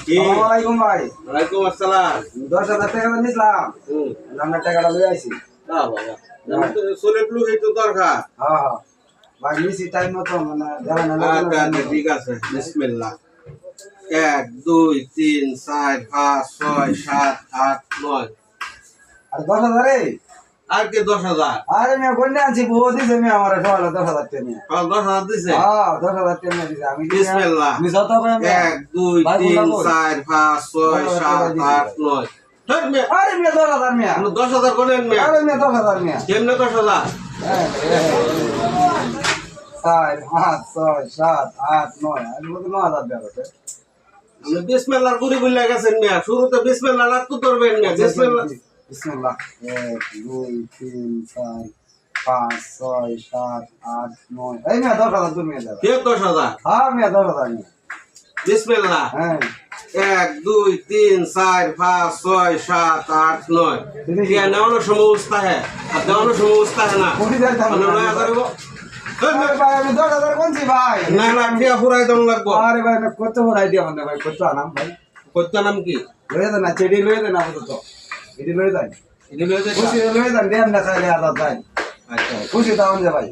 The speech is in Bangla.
আসসালামাইকুম ভাই। ওয়ালাইকুম আসসালাম। 10,000 টাকা নিছিলাম, আপনার টাকাটা লই আইছি। না বাবা, আমি তো সোলে প্লু তো দরকার। হ্যাঁ ভাই, নিছি টাইম মতো, মানে জানা না। আচ্ছা ঠিক আছে, বিসমিল্লাহ। 1 2 3 4 5 6 7 8 9। আর 10,000 আর কি 10,000? আরে মিয়া কন্যা আনছি, বউ দিছে মিয়া আমার সকালে 10,000 টাকা নিয়ে। 10,000 দিছে? হ্যাঁ 10,000 টাকা নিয়ে দিছে। আমি বিসমিল্লাহ। আমি যত কই 1 2 3 4 5 6 7 8 9। ধর মিয়া। আরে মিয়া 10,000 মিয়া। 10,000 কোনেন মিয়া? আরে মিয়া 10,000 মিয়া। কেমনে 10,000? 4 5 6 7 8 9। আমি বলতে 9,000 দেবো। আপনি বিসমিল্লাহর গুরি বলে গেছেন মিয়া। শুরুতে বিসমিল্লাহ রাখতে ধরবেন মিয়া। বিসমিল্লাহ। বিসমিল্লাহ। 1 2 3 4 5 6 7 8 9। এই মিয়া 10,000 তুমি দেবা। কে 10,000? হ্যাঁ মিয়া 10,000 মিয়া। বিসমিল্লাহ। হ্যাঁ 1 2 3 4 5 6 7 8 9। क्या नेवानो समझता है? अब नेवानो समझता है ना? কোটি দেন দাম। মানে নয়া করব। আরে ভাই আমি 10,000 কোনছি ভাই। না না টিয়া ফুরাই দম লাগবো। আরে ভাই না কত বড়াই দিয়া মানে ভাই, কত আনাম ভাই। কত নাম কি? লয়ে দেন না, চেডি লয়ে দেন আপনি তো। এডি লয়ে দেন। এটি লয়ে খুশি লয়ে দেন, দেন না খাইলে আদা দেন। আচ্ছা। খুশি দাও না ভাই।